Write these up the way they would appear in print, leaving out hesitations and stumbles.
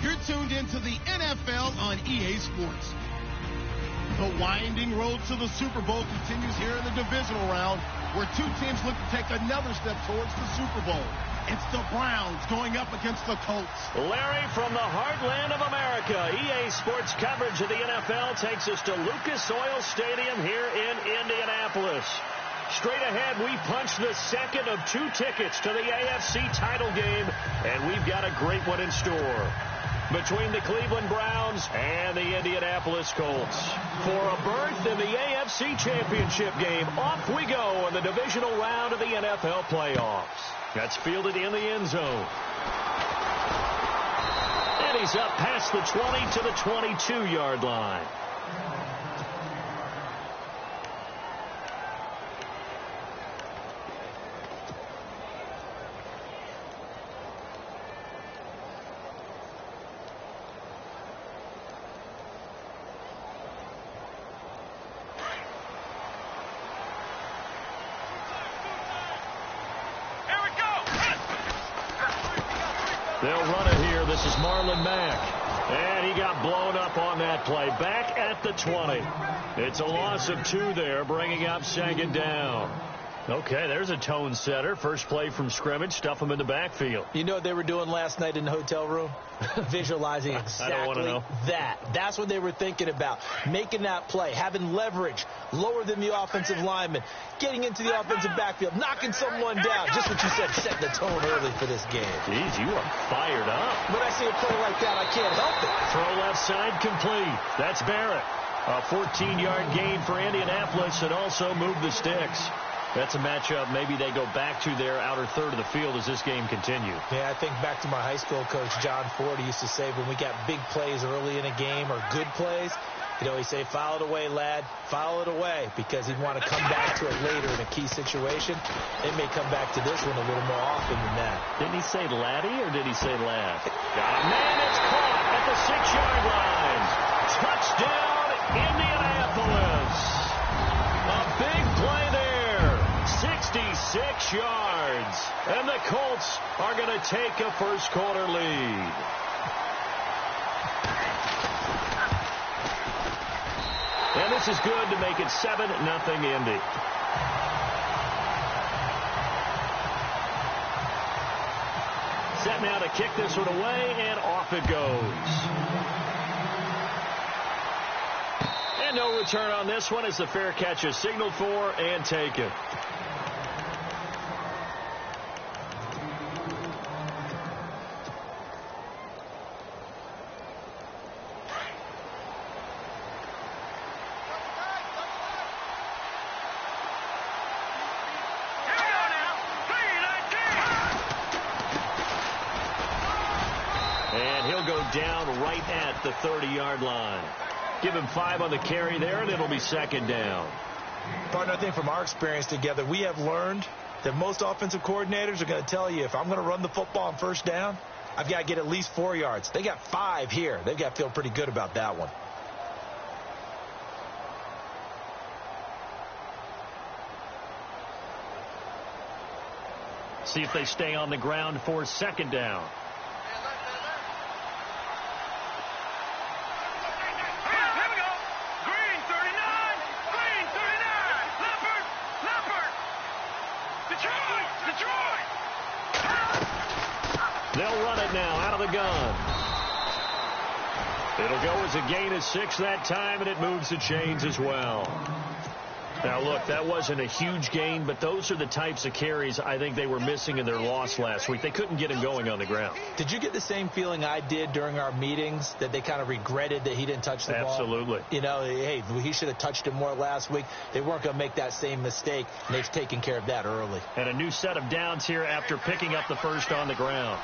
You're tuned into the NFL on EA Sports. The winding road to the Super Bowl continues here in the divisional round, where two teams look to take another step towards the Super Bowl. It's the Browns going up against the Colts. Larry, from the heartland of America, EA Sports coverage of the NFL takes us to Lucas Oil Stadium here in Indianapolis. Straight ahead, we punch the second of two tickets to the AFC title game, and we've got a great one in store between the Cleveland Browns and the Indianapolis Colts. For a berth in the AFC Championship game, off we go in the divisional round of the NFL playoffs. That's fielded in the end zone. And he's up past the 20 to the 22-yard line. They'll run it here. This is Marlon Mack. And he got blown up on that play. Back at the 20. It's a loss of 2 there, bringing up second down. Okay, there's a tone setter. First play from scrimmage. Stuff them in the backfield. You know what they were doing last night in the hotel room? Visualizing exactly that. That's what they were thinking about. Making that play, having leverage, lower than the offensive lineman, getting into the offensive backfield, knocking someone down. Just what you said, set the tone early for this game. Jeez, you are fired up. When I see a play like that, I can't help it. Throw left side complete. That's Barrett. A 14-yard gain for Indianapolis, and also move the sticks. That's a matchup maybe they go back to their outer third of the field as this game continues. Yeah, I think back to my high school coach, John Ford. He used to say when we got big plays early in a game or good plays, he'd always say, file it away, lad. File it away, because he'd want to come back to it later in a key situation. They may come back to this one a little more often than that. Didn't he say laddie or did he say lad? Man, it's caught at the 6-yard line. Touchdown, Indianapolis. A big play there. 66 yards. And the Colts are going to take a first quarter lead. And this is good to make it 7-0 Indy. Set now to kick this one away, and off it goes. And no return on this one as the fair catch is signaled for and taken. Down right at the 30-yard line. Give him 5 on the carry there, and it'll be second down. Partner, I think from our experience together, we have learned that most offensive coordinators are going to tell you, if I'm going to run the football on first down, I've got to get at least 4 yards. They got 5 here. They've got to feel pretty good about that one. See if they stay on the ground for second down. They'll run it now out of the gun. It'll go as a gain of 6 that time, and it moves the chains as well. Now, look, that wasn't a huge gain, but those are the types of carries I think they were missing in their loss last week. They couldn't get him going on the ground. Did you get the same feeling I did during our meetings, that they kind of regretted that he didn't touch the ball? Absolutely. You know, hey, he should have touched it more last week. They weren't going to make that same mistake, and they've taken care of that early. And a new set of downs here after picking up the first on the ground.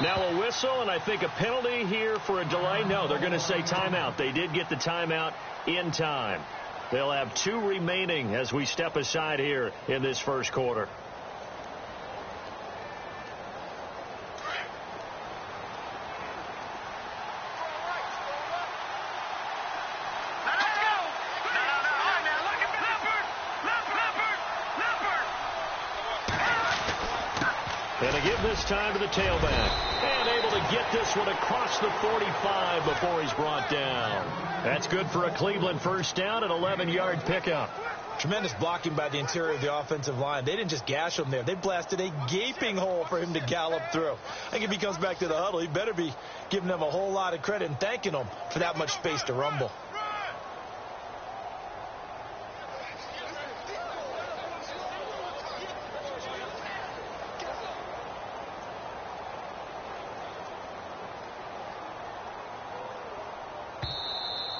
Now a whistle, and I think a penalty here for a delay. No, they're going to say timeout. They did get the timeout in time. They'll have 2 remaining as we step aside here in this first quarter. And they give this time to the tailback. And able to get this one across the 45 before he's brought down. That's good for a Cleveland first down, an 11-yard pickup. Tremendous blocking by the interior of the offensive line. They didn't just gash him there. They blasted a gaping hole for him to gallop through. I think if he comes back to the huddle, he better be giving them a whole lot of credit and thanking them for that much space to rumble.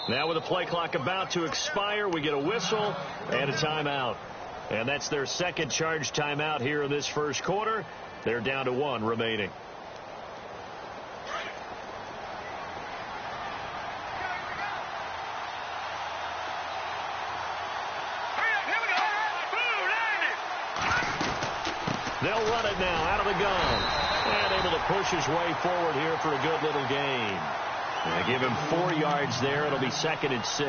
Now with the play clock about to expire, we get a whistle and a timeout. And that's their second charge timeout here in this first quarter. They're down to 1 remaining. They'll run it now out of the gun. And able to push his way forward here for a good little gain. They give him 4 yards there. It'll be 2nd and 6.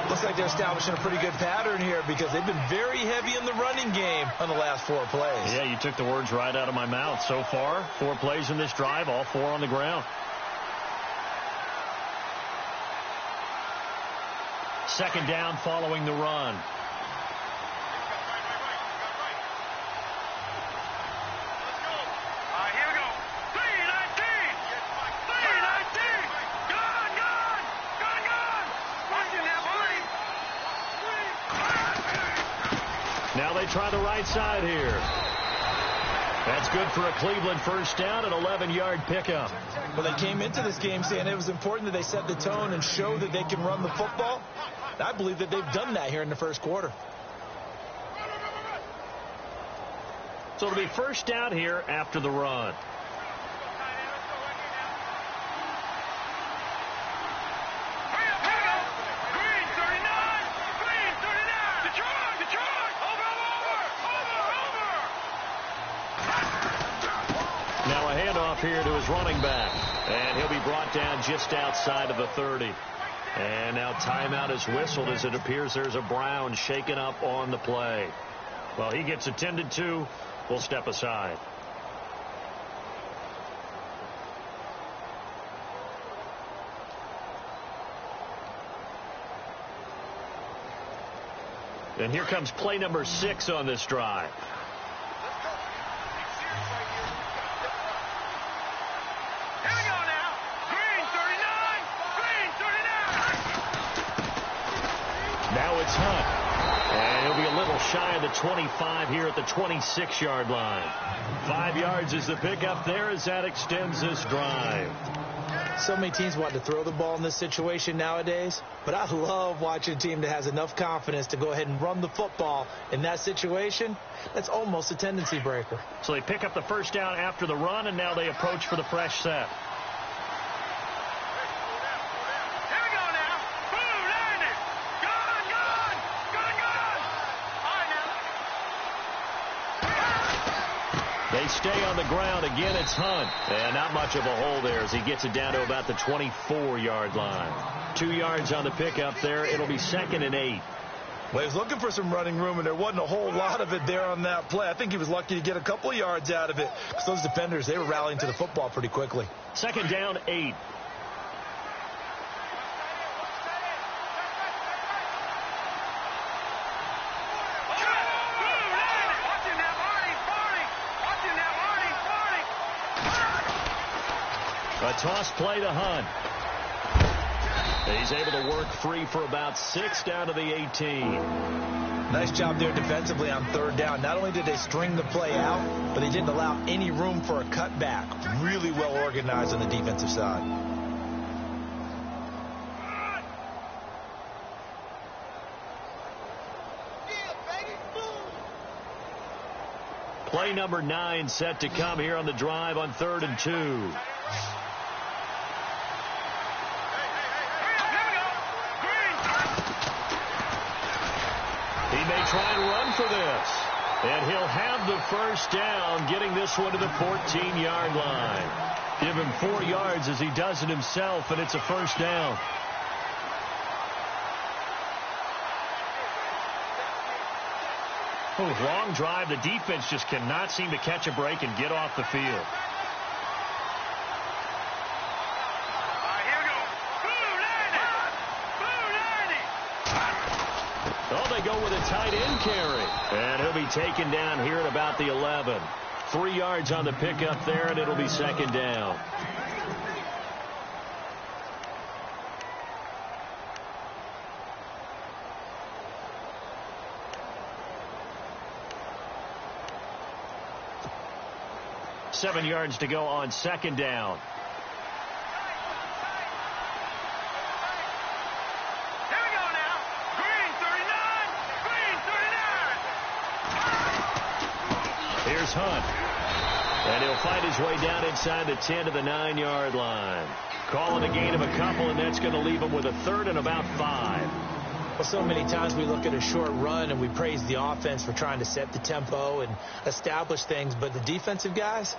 Looks like they're establishing a pretty good pattern here because they've been very heavy in the running game on the last 4 plays. Yeah, you took the words right out of my mouth. So far, 4 plays in this drive, all 4 on the ground. 2nd down following the run. Now they try the right side here. That's good for a Cleveland first down, an 11-yard pickup. Well, they came into this game saying it was important that they set the tone and show that they can run the football. I believe that they've done that here in the first quarter. So it'll be first down here after the run. Here to his running back, and he'll be brought down just outside of the 30. And now timeout is whistled as it appears there's a Brown shaken up on the play. Well, he gets attended to. We'll step aside. And here comes play number 6 on this drive. It's Hunt. And he'll be a little shy of the 25 here at the 26-yard line. 5 yards is the pickup there as that extends this drive. So many teams want to throw the ball in this situation nowadays, but I love watching a team that has enough confidence to go ahead and run the football in that situation. That's almost a tendency breaker. So they pick up the first down after the run, and now they approach for the fresh set. They stay on the ground. Again, it's Hunt. And not much of a hole there as he gets it down to about the 24-yard line. 2 yards on the pickup there. It'll be 2nd and 8. Well, he was looking for some running room, and there wasn't a whole lot of it there on that play. I think he was lucky to get a couple of yards out of it because those defenders, they were rallying to the football pretty quickly. 2nd down, 8. A toss play to Hunt. He's able to work free for about 6 down to the 18. Nice job there defensively on 3rd down. Not only did they string the play out, but they didn't allow any room for a cutback. Really well organized on the defensive side. Play number 9 set to come here on the drive on 3rd and 2. He may try and run for this. And he'll have the first down, getting this one to the 14-yard line. Give him 4 yards as he does it himself, and it's a first down. Long drive. The defense just cannot seem to catch a break and get off the field. Oh, they go with a tight end carry. And he'll be taken down here at about the 11. 3 yards on the pickup there, and it'll be second down. Seven yards to go on second down. Here's Hunt. And he'll find his way down inside the 10 to the 9-yard line. Calling a gain of a couple, and that's going to leave him with a third and about 5. Well, so many times we look at a short run and we praise the offense for trying to set the tempo and establish things. But the defensive guys,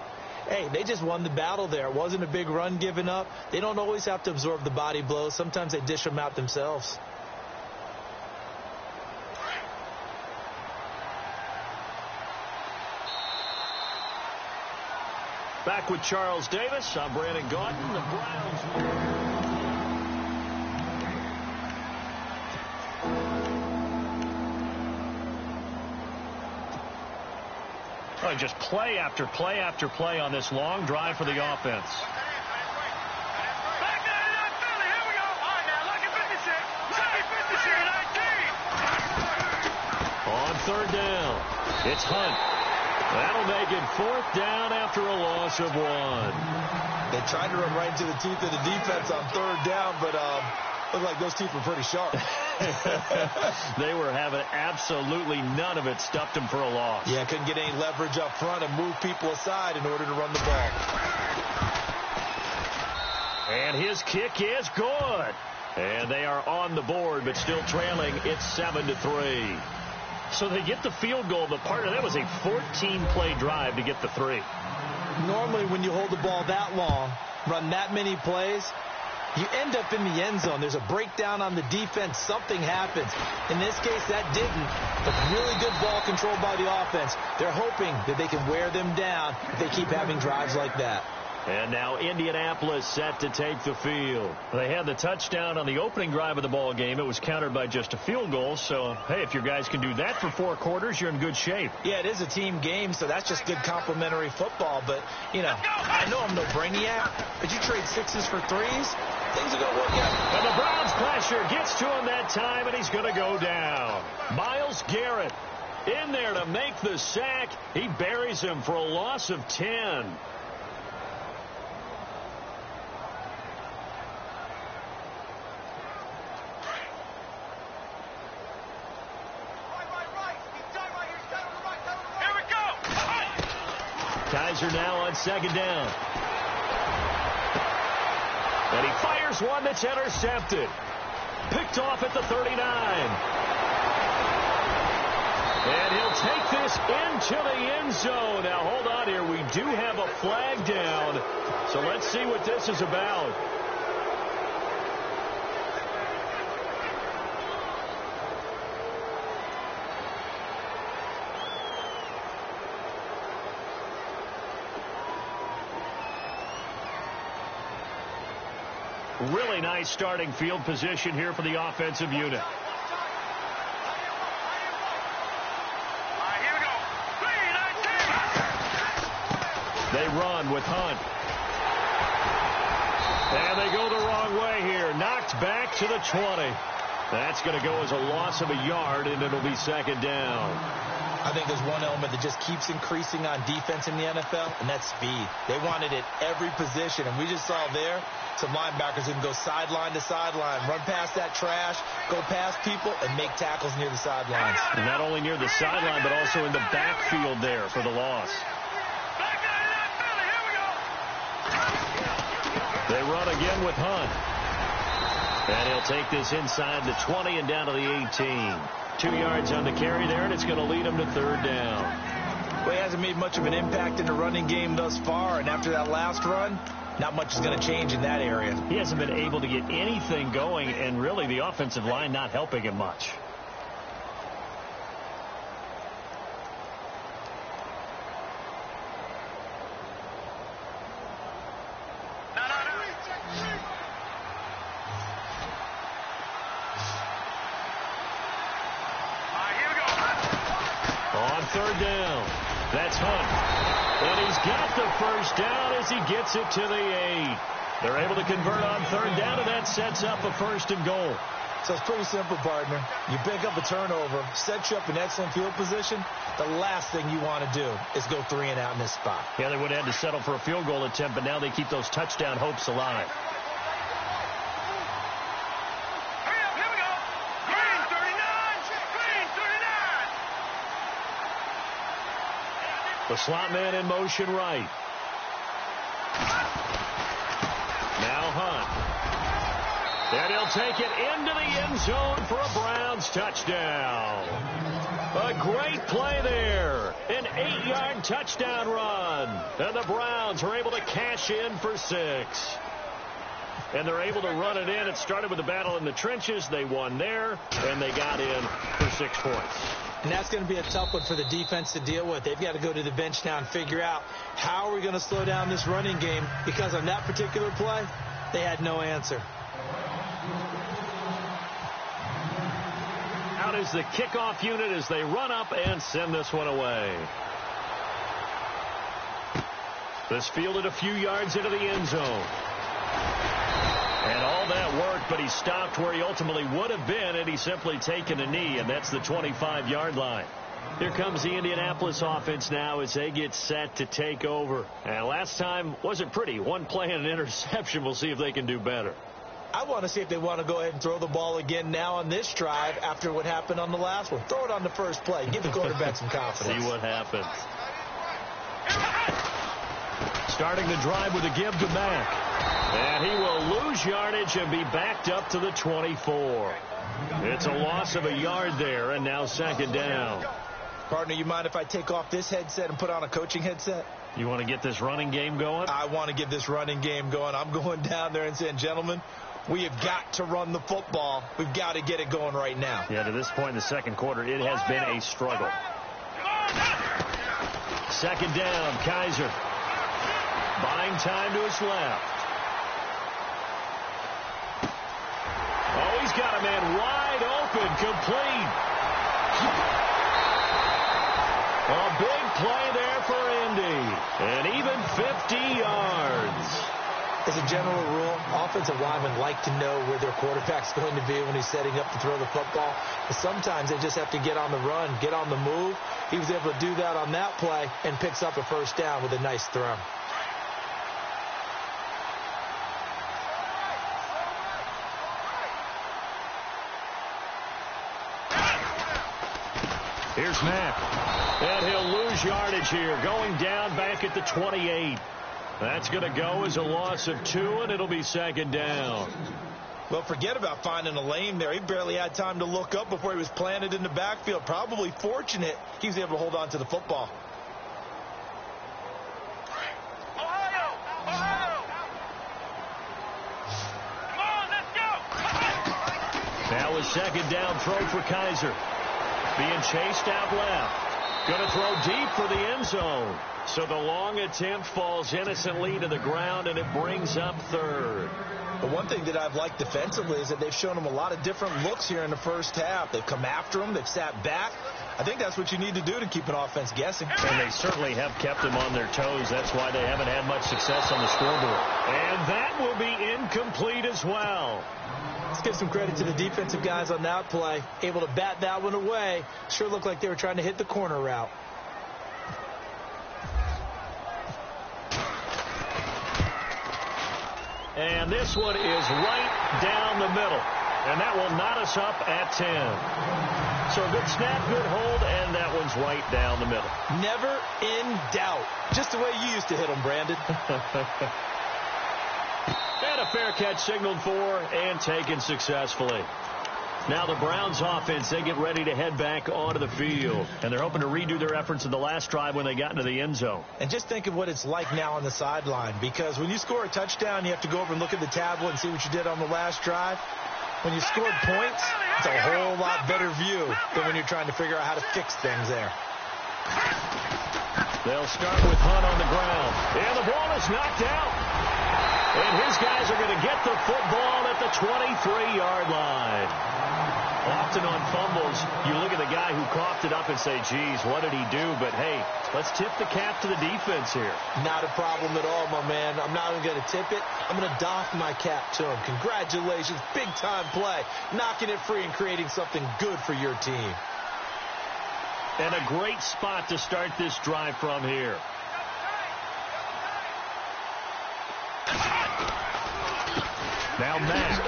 hey, they just won the battle there. It wasn't a big run given up. They don't always have to absorb the body blows. Sometimes they dish them out themselves. Back with Charles Davis. I'm Brandon Gaudin. The Browns. Oh, just play after play after play on this long drive for the offense. On third down, it's Hunt. That'll make it fourth down after a loss of 1. They tried to run right into the teeth of the defense on third down, but looked like those teeth were pretty sharp. They were having absolutely none of it. Stuffed them for a loss. Yeah, couldn't get any leverage up front and move people aside in order to run the ball. And his kick is good. And they are on the board, but still trailing. It's 7-3. So they get the field goal. The part of that was a 14-play drive to get the 3. Normally, when you hold the ball that long, run that many plays, you end up in the end zone. There's a breakdown on the defense. Something happens. In this case, that didn't. But really good ball control by the offense. They're hoping that they can wear them down if they keep having drives like that. And now Indianapolis set to take the field. They had the touchdown on the opening drive of the ball game. It was countered by just a field goal. So, hey, if your guys can do that for 4 quarters, you're in good shape. Yeah, it is a team game, so that's just good complementary football. But, you know, I know I'm no brainiac, but you trade 6s for 3s, things are going to work out. And the Browns pressure gets to him that time, and he's going to go down. Myles Garrett in there to make the sack. He buries him for a loss of 10. Kaiser now on second down. And he fires one that's intercepted. Picked off at the 39. And he'll take this into the end zone. Now, hold on here. We do have a flag down. So let's see what this is about. Really nice starting field position here for the offensive unit. They run with Hunt. And they go the wrong way here. Knocked back to the 20. That's going to go as a loss of a yard, and it'll be second down. I think there's one element that just keeps increasing on defense in the NFL, and that's speed. They want it at every position, and we just saw there some linebackers who can go sideline to sideline, run past that trash, go past people, and make tackles near the sidelines. And not only near the sideline, but also in the backfield there for the loss. They run again with Hunt. And he'll take this inside the 20 and down to the 18. 2 yards on the carry there, and it's going to lead him to third down. Well, he hasn't made much of an impact in the running game thus far, and after that last run, not much is going to change in that area. He hasn't been able to get anything going, and really the offensive line not helping him much. third down. That's Hunt. And he's got the first down as he gets it to the 8. They're able to convert on third down, and that sets up a 1st and goal. So it's pretty simple, partner. You pick up a turnover, set you up in excellent field position. The last thing you want to do is go 3 and out in this spot. Yeah, they would have had to settle for a field goal attempt, but now they keep those touchdown hopes alive. Here we go. Green 39. The slot man in motion right. Now Hunt. And he'll take it into the end zone for a Browns touchdown. A great play there. An 8-yard touchdown run. And the Browns are able to cash in for 6. And they're able to run it in. It started with a battle in the trenches. They won there, and they got in for 6 points. And that's going to be a tough one for the defense to deal with. They've got to go to the bench now and figure out how are we going to slow down this running game, because on that particular play, they had no answer. Out is the kickoff unit as they run up and send this one away. This fielded a few yards into the end zone. And all that worked, but he stopped where he ultimately would have been had he simply taken a knee, and that's the 25-yard line. Here comes the Indianapolis offense now as they get set to take over. And last time wasn't pretty. One play and an interception. We'll see if they can do better. I want to see if they want to go ahead and throw the ball again now on this drive after what happened on the last one. Throw it on the first play. Give the quarterback some confidence. See what happens. Starting the drive with a give to Mack. And he will lose yardage and be backed up to the 24. It's a loss of a yard there, and now 2nd down. Partner, you mind if I take off this headset and put on a coaching headset? You want to get this running game going? I want to get this running game going. I'm going down there and saying, gentlemen, we have got to run the football. We've got to get it going right now. Yeah, to this point in the second quarter, it has been a struggle. 2nd down, Kaiser. Buying time to his left. Oh, he's got a man wide open, complete. A big play there for Indy. And even 50 yards. As a general rule, offensive linemen like to know where their quarterback's going to be when he's setting up to throw the football. But sometimes they just have to get on the run, get on the move. He was able to do that on that play and picks up a 1st down with a nice throw. Here's Mack. And he'll lose yardage here, going down back at the 28. That's going to go as a loss of 2, and it'll be 2nd down. Well, forget about finding a lane there. He barely had time to look up before he was planted in the backfield. Probably fortunate he was able to hold on to the football. Ohio! Ohio! Come on, let's go! Now a 2nd down throw for Kaiser. Being chased out left. Going to throw deep for the end zone. So the long attempt falls innocently to the ground, and it brings up 3rd. But one thing that I've liked defensively is that they've shown him a lot of different looks here in the first half. They've come after him. They've sat back. I think that's what you need to do to keep an offense guessing. And they certainly have kept them on their toes. That's why they haven't had much success on the scoreboard. And that will be incomplete as well. Let's give some credit to the defensive guys on that play. Able to bat that one away. Sure looked like they were trying to hit the corner route. And this one is right down the middle. And that will knot us up at 10. So good snap, good hold, and that one's right down the middle. Never in doubt. Just the way you used to hit them, Brandon. And a fair catch signaled for and taken successfully. Now the Browns offense, they get ready to head back onto the field. And they're hoping to redo their efforts in the last drive when they got into the end zone. And just think of what it's like now on the sideline. Because when you score a touchdown, you have to go over and look at the tablet and see what you did on the last drive. When you scored points, it's a whole lot better view than when you're trying to figure out how to fix things there. They'll start with Hunt on the ground. And the ball is knocked out. And his guys are going to get the football at the 23-yard line. Often on fumbles, you look at the guy who coughed it up and say, geez, what did he do? But, hey, let's tip the cap to the defense here. Not a problem at all, my man. I'm not even going to tip it. I'm going to doff my cap to him. Congratulations. Big-time play. Knocking it free and creating something good for your team. And a great spot to start this drive from here. Now Mack.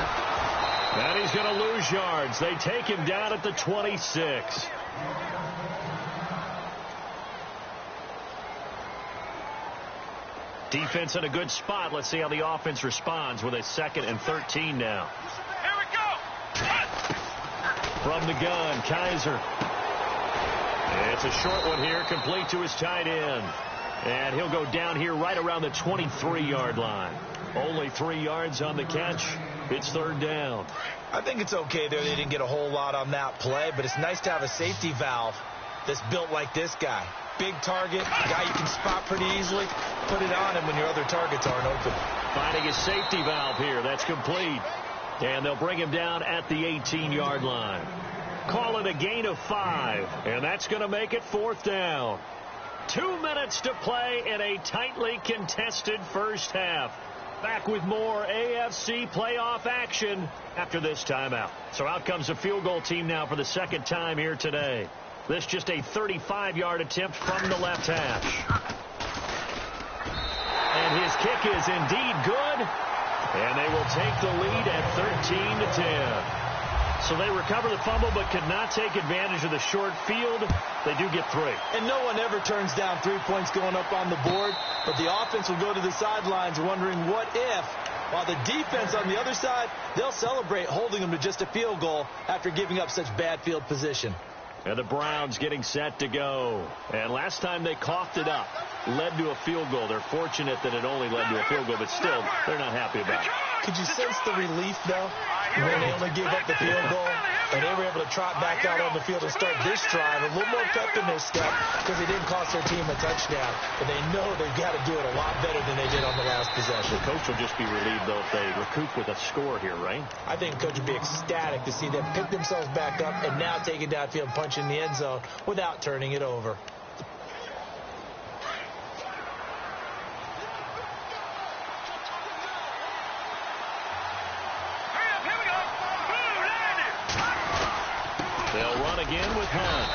And he's going to lose yards. They take him down at the 26. Defense in a good spot. Let's see how the offense responds with a 2nd and 13 now. Here we go. From the gun, Kaiser. It's a short one here, complete to his tight end. And he'll go down here right around the 23-yard line. Only 3 yards on the catch. It's 3rd down. I think it's okay there. They didn't get a whole lot on that play, but it's nice to have a safety valve that's built like this guy. Big target, guy you can spot pretty easily. Put it on him when your other targets aren't open. Finding his safety valve here. That's complete. And they'll bring him down at the 18-yard line. Call it a gain of 5, and that's going to make it 4th down. 2 minutes to play in a tightly contested first half. Back with more AFC playoff action after this timeout. So out comes the field goal team now for the 2nd time here today. This just a 35-yard attempt from the left hash. And his kick is indeed good. And they will take the lead at 13-10. So they recover the fumble but could not take advantage of the short field. They do get 3. And no one ever turns down 3 points going up on the board. But the offense will go to the sidelines wondering what if. While the defense on the other side, they'll celebrate holding them to just a field goal after giving up such bad field position. And the Browns getting set to go. And last time they coughed it up, led to a field goal. They're fortunate that it only led to a field goal, but still, they're not happy about it. Could you sense the relief, though, when they only gave up the field goal and they were able to trot back out on the field and start this drive? A little more pep in their step because they didn't cost their team a touchdown. But they know they've got to do it a lot better than they did on the last possession. The coach will just be relieved, though, if they recoup with a score here, right? I think the coach would be ecstatic to see them pick themselves back up and now take it downfield and punch in the end zone without turning it over. They'll run again with Hunt.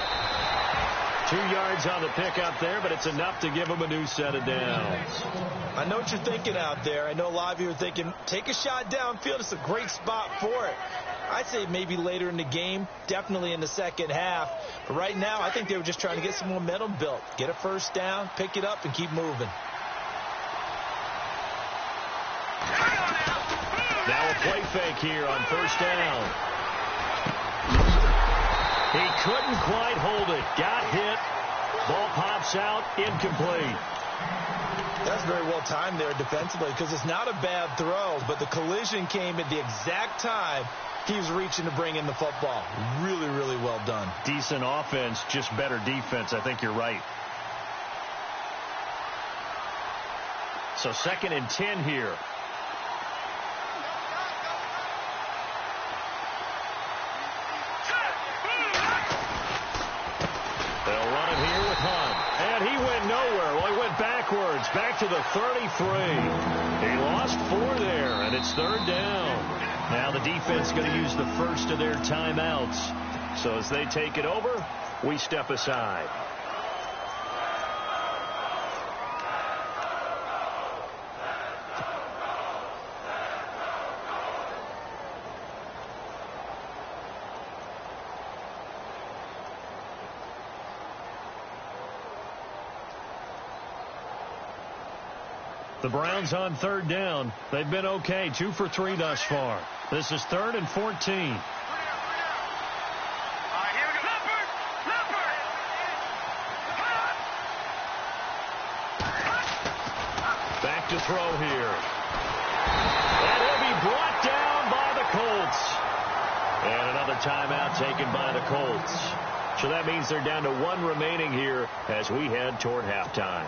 2 yards on the pickup there, but it's enough to give them a new set of downs. I know what you're thinking out there. I know a lot of you are thinking, take a shot downfield. It's a great spot for it. I'd say maybe later in the game, definitely in the second half. But right now, I think they were just trying to get some momentum built. Get a first down, pick it up, and keep moving. Now a play fake here on first down. He couldn't quite hold it. Got hit. Ball pops out. Incomplete. That's very well timed there defensively because it's not a bad throw, but the collision came at the exact time he was reaching to bring in the football. Really, really well done. Decent offense, just better defense. I think you're right. So 2nd and 10 here. They'll run it here with Hunt. And he went nowhere. Well, he went backwards. Back to the 33. He lost 4 there, and it's 3rd down. Now the defense is going to use the first of their timeouts. So as they take it over, we step aside. The Browns on 3rd down. They've been okay. 2 for 3 thus far. This is 3rd and 14. Back to throw here. And he'll be brought down by the Colts. And another timeout taken by the Colts. So that means they're down to 1 remaining here as we head toward halftime.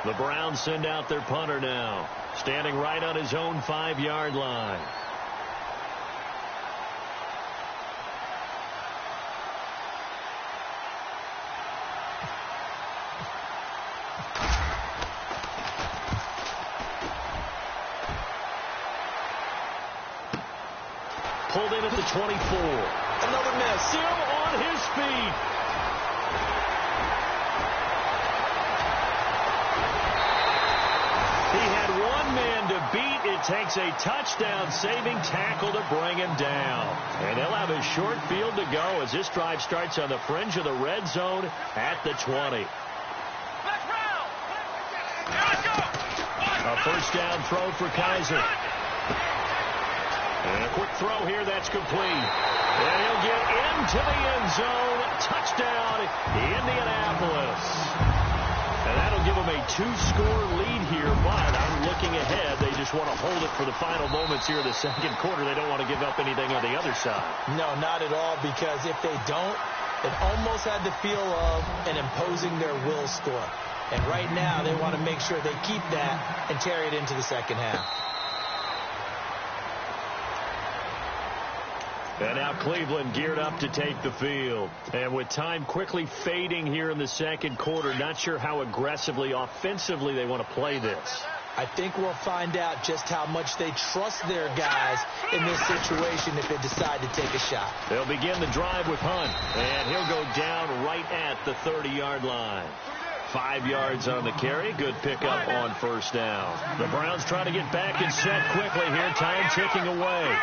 The Browns send out their punter now, standing right on his own 5-yard line. pulled in at the 24. Another miss. Still on his feet. He had one man to beat. It takes a touchdown-saving tackle to bring him down. And they'll have a short field to go as this drive starts on the fringe of the red zone at the 20. A first down throw for Kaiser. And a quick throw here that's complete. And he'll get into the end zone. Touchdown, Indianapolis. And that'll give them a 2-score lead here, but I'm looking ahead. They just want to hold it for the final moments here of the second quarter. They don't want to give up anything on the other side. No, not at all, because if they don't, it almost had the feel of an imposing their will score. And right now, they want to make sure they keep that and carry it into the second half. And now Cleveland geared up to take the field. And with time quickly fading here in the second quarter, not sure how aggressively, offensively they want to play this. I think we'll find out just how much they trust their guys in this situation if they decide to take a shot. They'll begin the drive with Hunt, and he'll go down right at the 30-yard line. 5 yards on the carry. Good pickup on first down. The Browns try to get back and set quickly here. Time ticking away.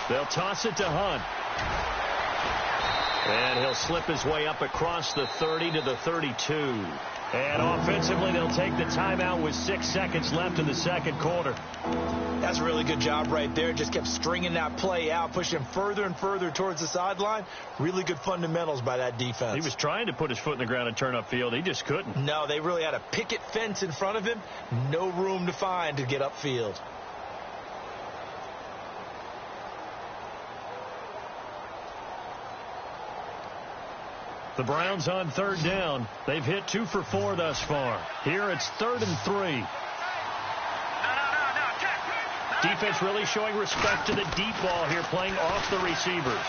They'll toss it to Hunt. And he'll slip his way up across the 30 to the 32. And offensively, they'll take the timeout with 6 seconds left in the second quarter. That's a really good job right there. Just kept stringing that play out, pushing further and further towards the sideline. Really good fundamentals by that defense. He was trying to put his foot in the ground and turn upfield. He just couldn't. No, they really had a picket fence in front of him. No room to find to get upfield. The Browns on third down. They've hit 2 for 4 thus far. Here it's 3rd and 3. Defense really showing respect to the deep ball here, playing off the receivers.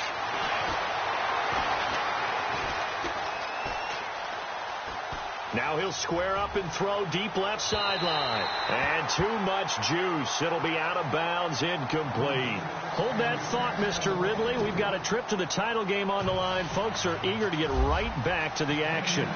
Now he'll square up and throw deep left sideline. And too much juice. It'll be out of bounds, incomplete. Hold that thought, Mr. Ridley. We've got a trip to the title game on the line. Folks are eager to get right back to the action.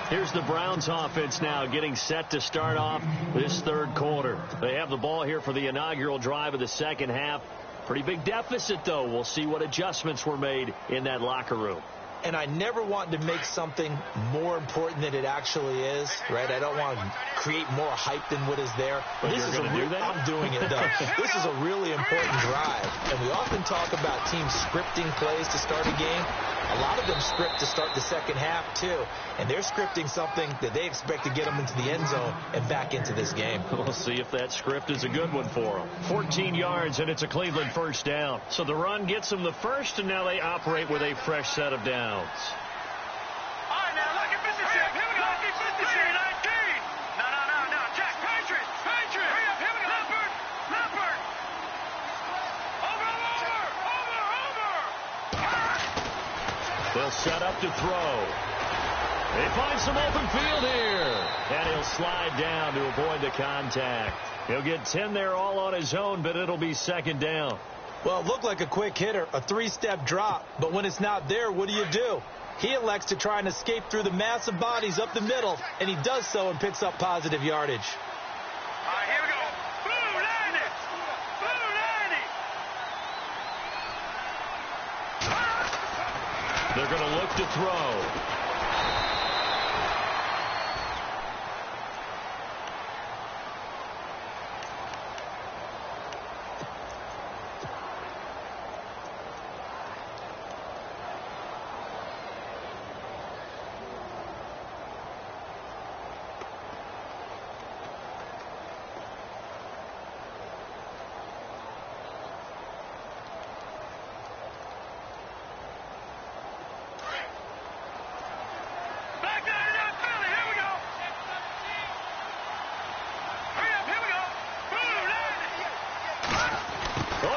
Here's the Browns offense now getting set to start off this third quarter. They have the ball here for the inaugural drive of the second half. Pretty big deficit, though. We'll see what adjustments were made in that locker room. And I never want to make something more important than it actually is, right? I don't want to create more hype than what is there. But this is going to do that? I'm doing it, though. This is a really important drive. And we often talk about teams scripting plays to start a game. A lot of them script to start the second half, too. And they're scripting something that they expect to get them into the end zone and back into this game. We'll see if that script is a good one for them. 14 yards, and it's a Cleveland first down. So the run gets them the first, and now they operate with a fresh set of downs. All right, now look at Mississippi. Here we go. Look at Mississippi. 19. No. Jack, Patriot. Hurry up. Here we go. Leopard. Over. They'll set up to throw. They find some open field here. And he'll slide down to avoid the contact. He'll get 10 there all on his own, but it'll be second down. Well, it looked like a quick hitter, a 3-step drop. But when it's not there, what do? He elects to try and escape through the massive bodies up the middle, and he does so and picks up positive yardage. All right, here we go. Blue 90. They're going to look to throw.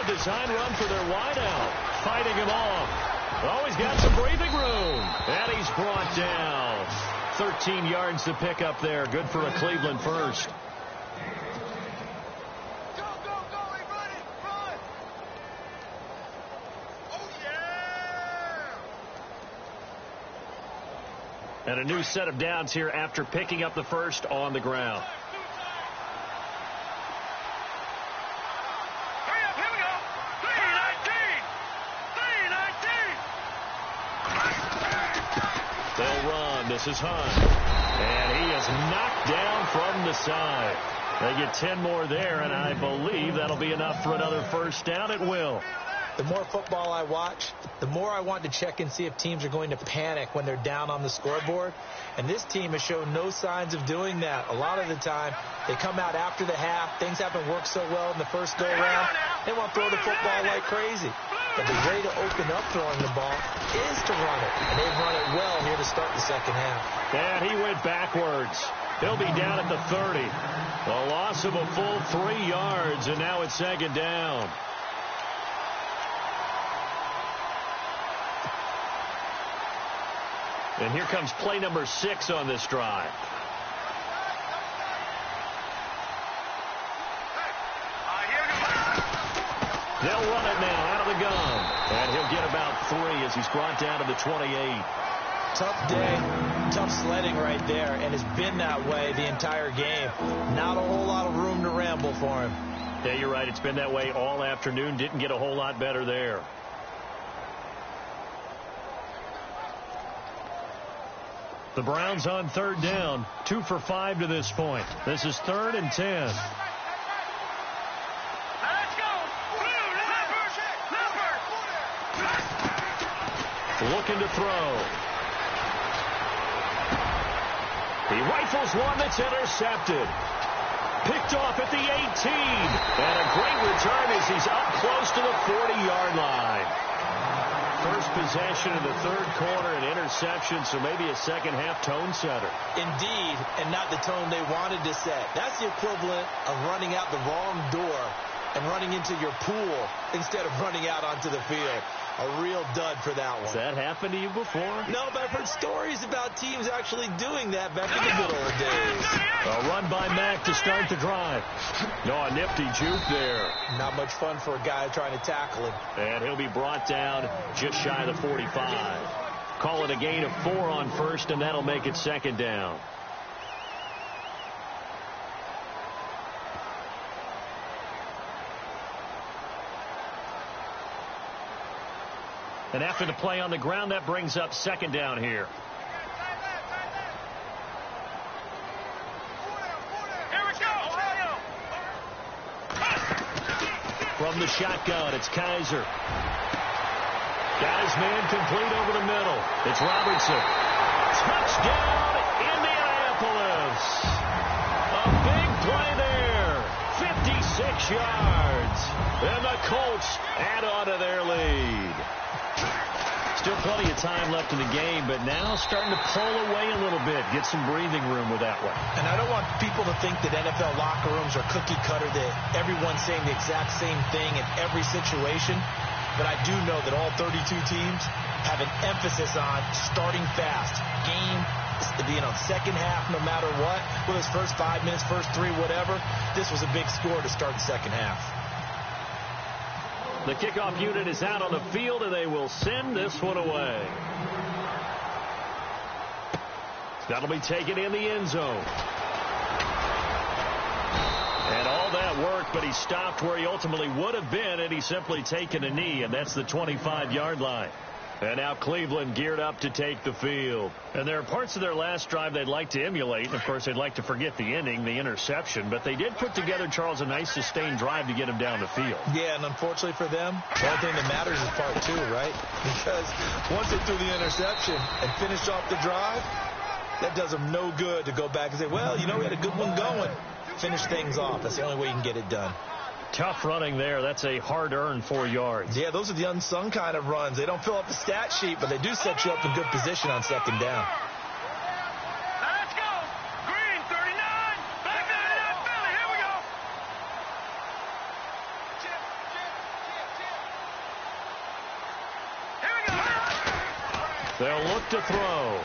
Design run for their wideout. fighting him off. Oh, he's got some breathing room. And he's brought down. 13 yards to pick up there. Good for a Cleveland first. And a new set of downs here after picking up the first on the ground. Hurry up, here we go. 3-19. They'll run. This is Hunt. And he is knocked down from the side. They get 10 more there, and I believe that'll be enough for another first down. It will. The more football I watch, the more I want to check and see if teams are going to panic when they're down on the scoreboard. And this team has shown no signs of doing that. A lot of the time, they come out after the half. Things haven't worked so well in the first go-around. They want to throw the football like crazy. But the way to open up throwing the ball is to run it. And they've run it well here to start the second half. And he went backwards. He'll be down at the 30. A loss of a full 3 yards, and now it's second down. And here comes play number 6 on this drive. They'll run it now out of the gun. And he'll get about 3 as he's brought down to the 28. Tough day, tough sledding right there, and it's been that way the entire game. Not a whole lot of room to ramble for him. Yeah, you're right. It's been that way all afternoon. Didn't get a whole lot better there. The Browns on third down, 2 for 5 to this point. This is 3rd and 10. Let's go. Looking to throw. He rifles one that's intercepted. Picked off at the 18. And a great return as he's up close to the 40-yard line. First possession in the third quarter, an interception, so maybe a second-half tone setter. Indeed, and not the tone they wanted to set. That's the equivalent of running out the wrong door and running into your pool instead of running out onto the field. A real dud for that one. Has that happened to you before? No, but I've heard stories about teams actually doing that back in the good old days. A run by Mack to start the drive. No, a nifty juke there. Not much fun for a guy trying to tackle him. And he'll be brought down just shy of the 45. Call it a gain of 4 on first, and that'll make it second down. And after the play on the ground, that brings up second down here. Here we go. From the shotgun, it's Kaiser. Guys, man complete over the middle. It's Robertson. Touchdown, Indianapolis. A big play there. 56 yards. And the Colts add on to their lead. Still plenty of time left in the game, but now starting to pull away a little bit. Get some breathing room with that one. And I don't want people to think that NFL locker rooms are cookie cutter, that everyone's saying the exact same thing in every situation. But I do know that all 32 teams have an emphasis on starting fast. Game, second half no matter what. Whether it's first 5 minutes, first 3, whatever. This was a big score to start the second half. The kickoff unit is out on the field, and they will send this one away. That'll be taken in the end zone. And all that work, but he stopped where he ultimately would have been, and he's simply taken a knee, and that's the 25-yard line. And now Cleveland geared up to take the field. And there are parts of their last drive they'd like to emulate. And, of course, they'd like to forget the ending, the interception. But they did put together, Charles, a nice sustained drive to get him down the field. Yeah, and unfortunately for them, the only thing that matters is part 2, right? Because once they threw the interception and finished off the drive, that does them no good to go back and say, well, you know, we had a good one going. Finish things off. That's the only way you can get it done. Tough running there. That's a hard-earned 4 yards. Yeah, those are the unsung kind of runs. They don't fill up the stat sheet, but they do set you up in good position on second down. Let's go. Green, 39. Back 99, Philly. Here we go. They'll look to throw.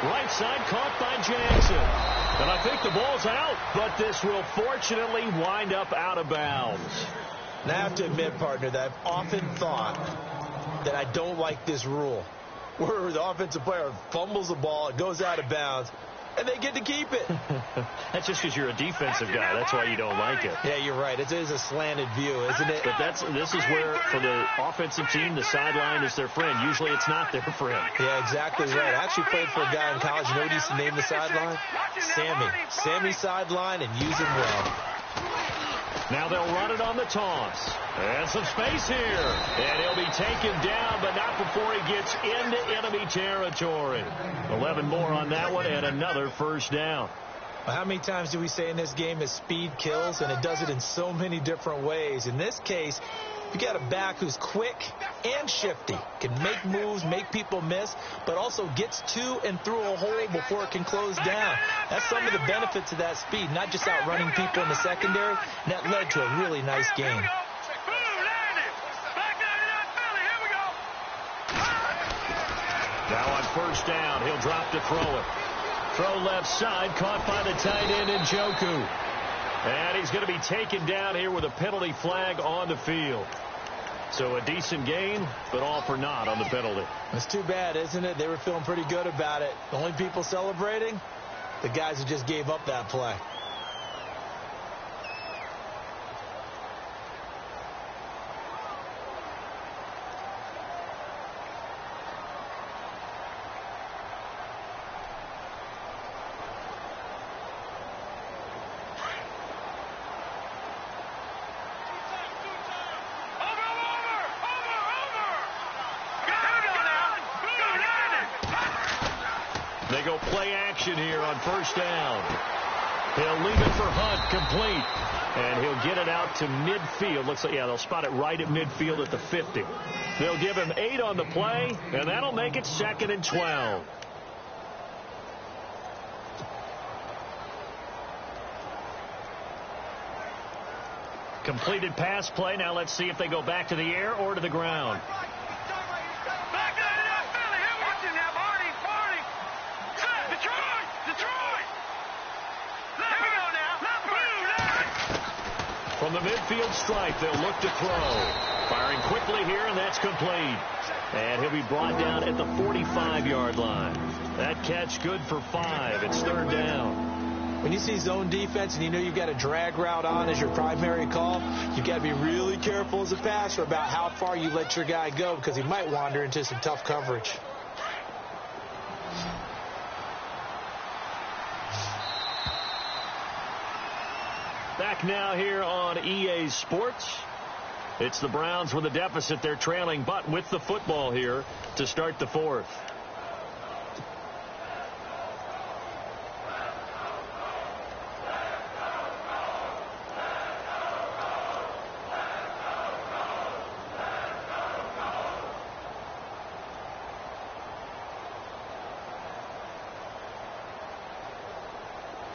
Right side caught by Jackson. And I think the ball's out, but this will fortunately wind up out of bounds. And I have to admit, partner, that I've often thought that I don't like this rule, where the offensive player fumbles the ball, it goes out of bounds, and they get to keep it. That's just because you're a defensive guy. That's why you don't like it. Yeah, you're right. It is a slanted view, isn't it? But this is where, for the offensive team, the sideline is their friend. Usually it's not their friend. Yeah, exactly right. I actually played for a guy in college. You know what he used to name the sideline? Sammy. Sammy sideline, and use him well. Now they'll run it on the toss. And some space here. And he'll be taken down, but not before he gets into enemy territory. 11 more on that one, and another first down. Well, how many times do we say in this game that speed kills? And it does it in so many different ways. In this case, you got a back who's quick and shifty, can make moves, make people miss, but also gets to and through a hole before it can close down. That's some of the benefits of that speed, not just outrunning people in the secondary. And that led to a really nice game. Now on first down, he'll drop to throw it. Throw left side, caught by the tight end Njoku. And he's going to be taken down here with a penalty flag on the field. So a decent game, but all for naught on the penalty. It's too bad, isn't it? They were feeling pretty good about it. The only people celebrating, the guys who just gave up that play. They go play action here on first down. He'll leave it for Hunt, complete. And he'll get it out to midfield. Looks like, yeah, they'll spot it right at midfield at the 50. They'll give him 8 on the play, and that'll make it 2nd and 12. Completed pass play. Now let's see if they go back to the air or to the ground. From the midfield stripe, they'll look to throw. Firing quickly here, and that's complete. And he'll be brought down at the 45-yard line. That catch good for 5. It's 3rd down. When you see zone defense and you know you've got a drag route on as your primary call, you've got to be really careful as a passer about how far you let your guy go because he might wander into some tough coverage. Back now here on EA Sports. It's the Browns with a deficit. They're trailing, but with the football here to start the 4th.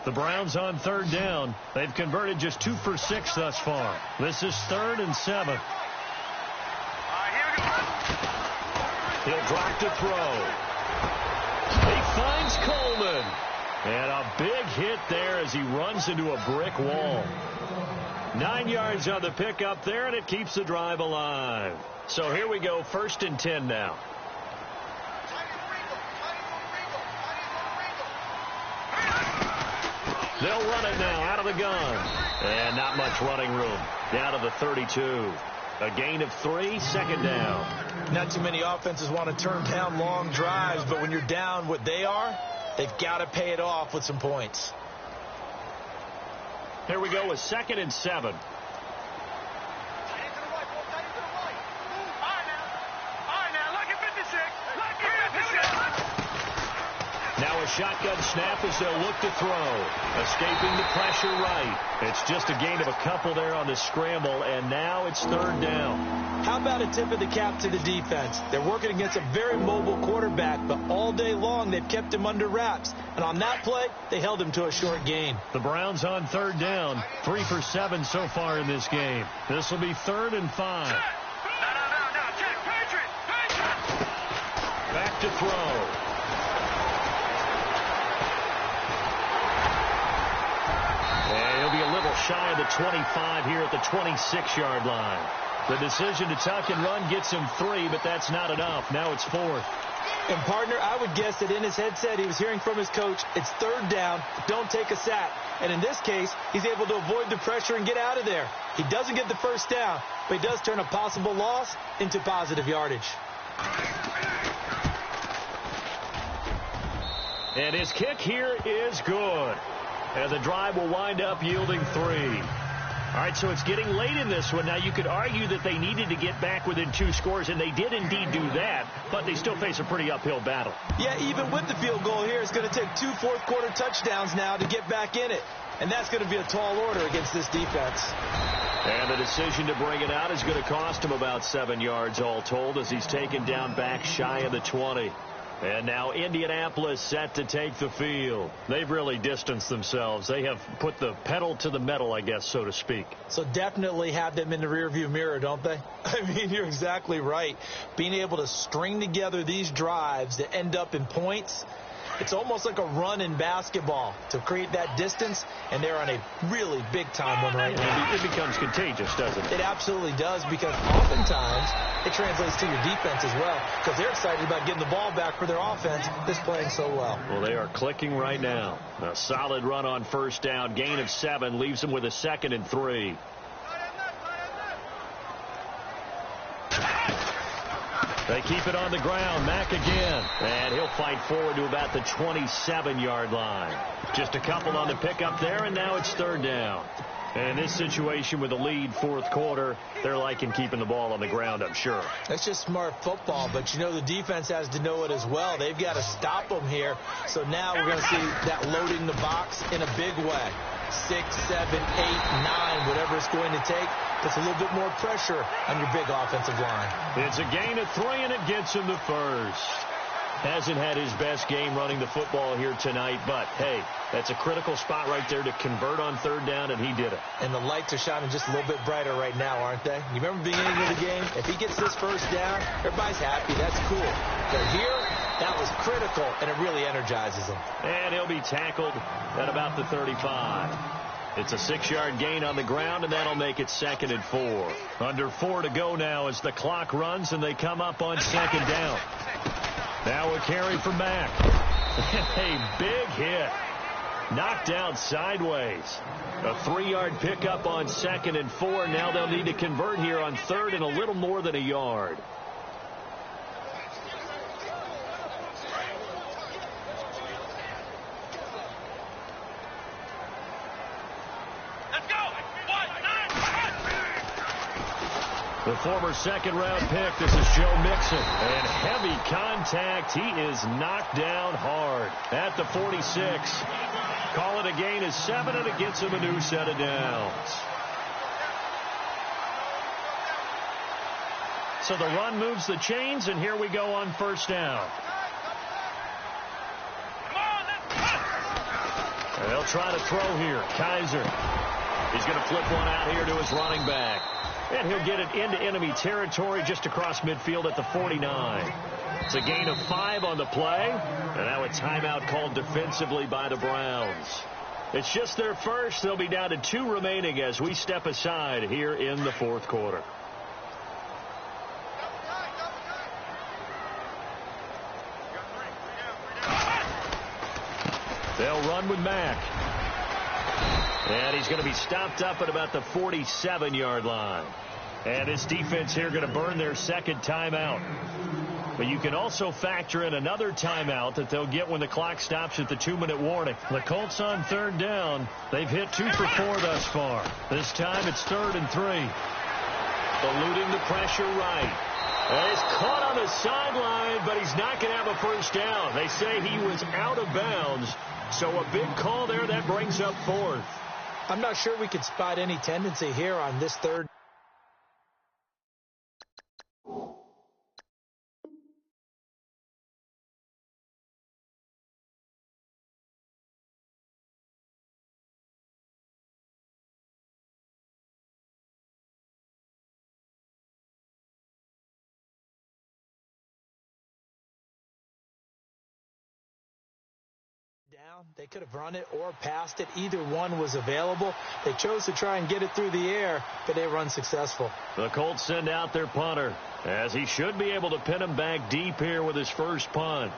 The Browns on 3rd down. They've converted just 2 for 6 thus far. This is 3rd and 7. He'll drop to throw. He finds Coleman. And a big hit there as he runs into a brick wall. 9 yards on the pickup there, and it keeps the drive alive. So here we go, 1st and 10 now. They'll run it now out of the gun. And not much running room. Down to the 32. A gain of 3, 2nd down. Not too many offenses want to turn down long drives, but when you're down what they are, they've got to pay it off with some points. Here we go with 2nd and 7. Now a shotgun snap as they'll look to throw. Escaping the pressure right. It's just a gain of a couple there on the scramble, and now it's 3rd down. How about a tip of the cap to the defense? They're working against a very mobile quarterback, but all day long they've kept him under wraps. And on that play, they held him to a short gain. The Browns on 3rd down. 3 for 7 so far in this game. This will be 3rd and 5. back to throw. And he'll be a little shy of the 25 here at the 26-yard line. The decision to tuck and run gets him 3, but that's not enough. Now it's 4th. And, partner, I would guess that in his headset he was hearing from his coach, it's 3rd down, don't take a sack. And in this case, he's able to avoid the pressure and get out of there. He doesn't get the first down, but he does turn a possible loss into positive yardage. And his kick here is good. And the drive will wind up yielding 3. All right, so it's getting late in this one. Now, you could argue that they needed to get back within 2 scores, and they did indeed do that, but they still face a pretty uphill battle. Yeah, even with the field goal here, it's going to take 2 fourth-quarter touchdowns now to get back in it. And that's going to be a tall order against this defense. And the decision to bring it out is going to cost him about 7 yards all told as he's taken down back shy of the 20. And now Indianapolis set to take the field. They've really distanced themselves. They have put the pedal to the metal, I guess, so to speak. So definitely have them in the rearview mirror, don't they? I mean, you're exactly right. Being able to string together these drives that end up in points, it's almost like a run in basketball to create that distance, and they're on a really big-time one right now. It becomes contagious, doesn't it? It absolutely does, because oftentimes it translates to your defense as well, because they're excited about getting the ball back for their offense that's playing so well. Well, they are clicking right now. A solid run on first down. Gain of 7 leaves them with a 2nd and 3. They keep it on the ground. Mack again. And he'll fight forward to about the 27-yard line. Just a couple on the pickup there, and now it's 3rd down. And in this situation with a lead 4th quarter, they're liking keeping the ball on the ground, I'm sure. That's just smart football, but you know the defense has to know it as well. They've got to stop them here. So now we're going to see that loading the box in a big way. 6, 7, 8, 9, whatever it's going to take. Puts a little bit more pressure on your big offensive line. It's a gain of 3, and it gets him the first. Hasn't had his best game running the football here tonight, but, hey, that's a critical spot right there to convert on 3rd down, and he did it. And the lights are shining just a little bit brighter right now, aren't they? You remember the beginning of the game? If he gets this first down, everybody's happy. That's cool. But here, that was critical, and it really energizes him. And he'll be tackled at about the 35. It's a 6-yard gain on the ground, and that'll make it 2nd and 4. Under 4 to go now as the clock runs, and they come up on 2nd down. Now a carry for Mack. A big hit. Knocked down sideways. A 3-yard pickup on 2nd and 4. Now they'll need to convert here on 3rd and a little more than a yard. The former 2nd-round pick, this is Joe Mixon. And heavy contact. He is knocked down hard at the 46. Call it a gain of 7, and it gets him a new set of downs. So the run moves the chains, and here we go on 1st down. And they'll try to throw here. Kaiser. He's going to flip one out here to his running back. And he'll get it into enemy territory just across midfield at the 49. It's a gain of 5 on the play. And now a timeout called defensively by the Browns. It's just their first. They'll be down to 2 remaining as we step aside here in the 4th quarter. They'll run with Mack. And he's going to be stopped up at about the 47-yard line. And this defense here going to burn their 2nd timeout. But you can also factor in another timeout that they'll get when the clock stops at the 2-minute warning. The Colts on 3rd down. They've hit 2 for 4 thus far. This time it's 3rd and 3. Eluding the pressure right. And he's caught on the sideline, but he's not going to have a first down. They say he was out of bounds. So a big call there that brings up 4th. I'm not sure we could spot any tendency here on this 3rd down. They could have run it or passed it. Either one was available. They chose to try and get it through the air, but they were unsuccessful. The Colts send out their punter, as he should be able to pin him back deep here with his first punt.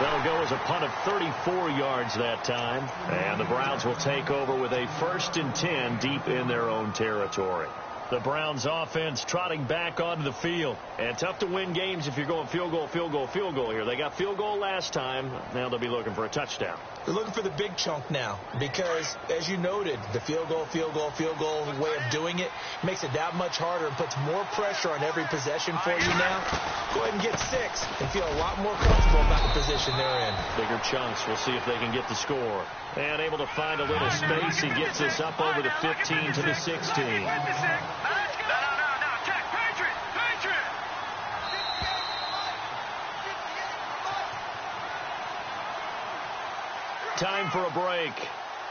That'll go as a punt of 34 yards that time. And the Browns will take over with a 1st and 10 deep in their own territory. The Browns offense trotting back onto the field. And tough to win games if you're going field goal, field goal, field goal here. They got field goal last time. Now they'll be looking for a touchdown. They're looking for the big chunk now because, as you noted, the field goal way of doing it makes it that much harder and puts more pressure on every possession for you now. Go ahead and get 6 and feel a lot more comfortable about the position they're in. Bigger chunks. We'll see if they can get the score. And able to find a little space. He gets us up over the 15 to the 16. Time for a break.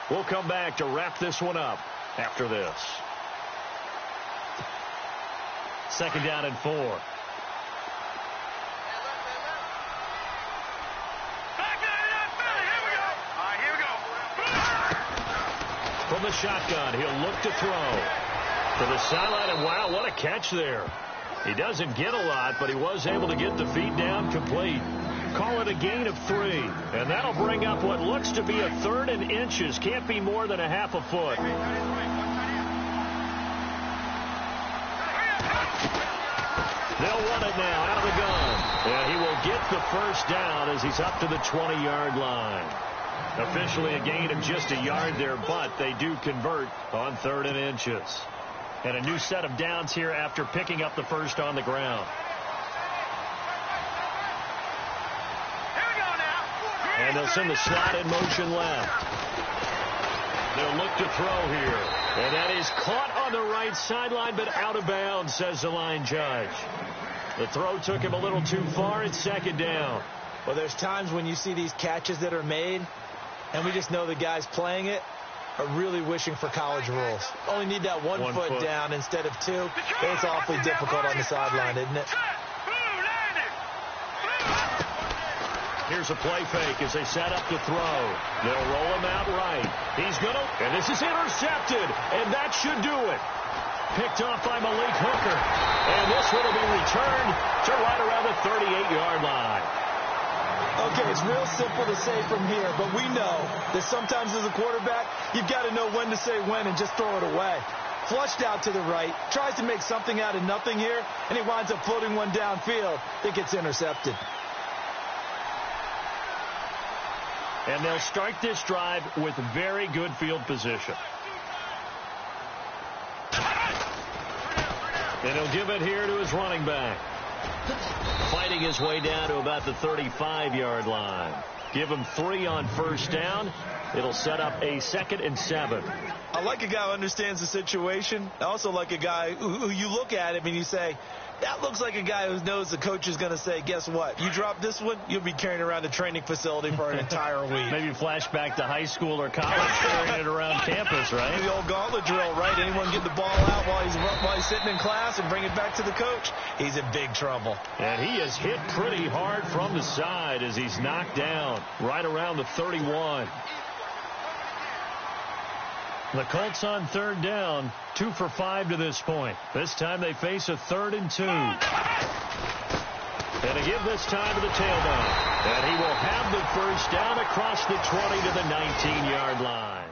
We'll come back to wrap this one up after this. 2nd down and 4. From the shotgun, he'll look to throw. To the sideline, and wow, what a catch there. He doesn't get a lot, but he was able to get the feet down complete. Call it a gain of 3. And that'll bring up what looks to be a 3rd and inches. Can't be more than a half a foot. They'll run it now out of the gun. And he will get the 1st down as he's up to the 20-yard line. Officially a gain of just a yard there, but they do convert on 3rd and inches. And a new set of downs here after picking up the 1st on the ground. And they'll send the slot in motion left. They'll look to throw here. And that is caught on the right sideline, but out of bounds, says the line judge. The throw took him a little too far. It's 2nd down. Well, there's times when you see these catches that are made, and we just know the guys playing it are really wishing for college rules. Only need that one foot down instead of 2. It's awfully difficult on the sideline, isn't it? Here's a play fake as they set up to throw. They'll roll him out right. He's going to, and this is intercepted, and that should do it. Picked off by Malik Hooker. And this one will be returned to right around the 38-yard line. Okay, it's real simple to say from here, but we know that sometimes as a quarterback, you've got to know when to say when and just throw it away. Flushed out to the right, tries to make something out of nothing here, and he winds up floating one downfield that gets intercepted. And they'll start this drive with very good field position. And he'll give it here to his running back. Fighting his way down to about the 35-yard line. Give him 3 on 1st down. It'll set up a 2nd and 7. I like a guy who understands the situation. I also like a guy who you look at him and you say, that looks like a guy who knows the coach is going to say, guess what? You drop this one, you'll be carrying around the training facility for an entire week. Maybe flashback to high school or college, carrying it around campus, right? The old gauntlet drill, right? Anyone get the ball out while he's sitting in class and bring it back to the coach? He's in big trouble. And he is hit pretty hard from the side as he's knocked down right around the 31. The Colts on 3rd down, 2 for 5 to this point. This time they face a 3rd and 2. And to give this time to the tailback. And he will have the 1st down across the 20 to the 19-yard line.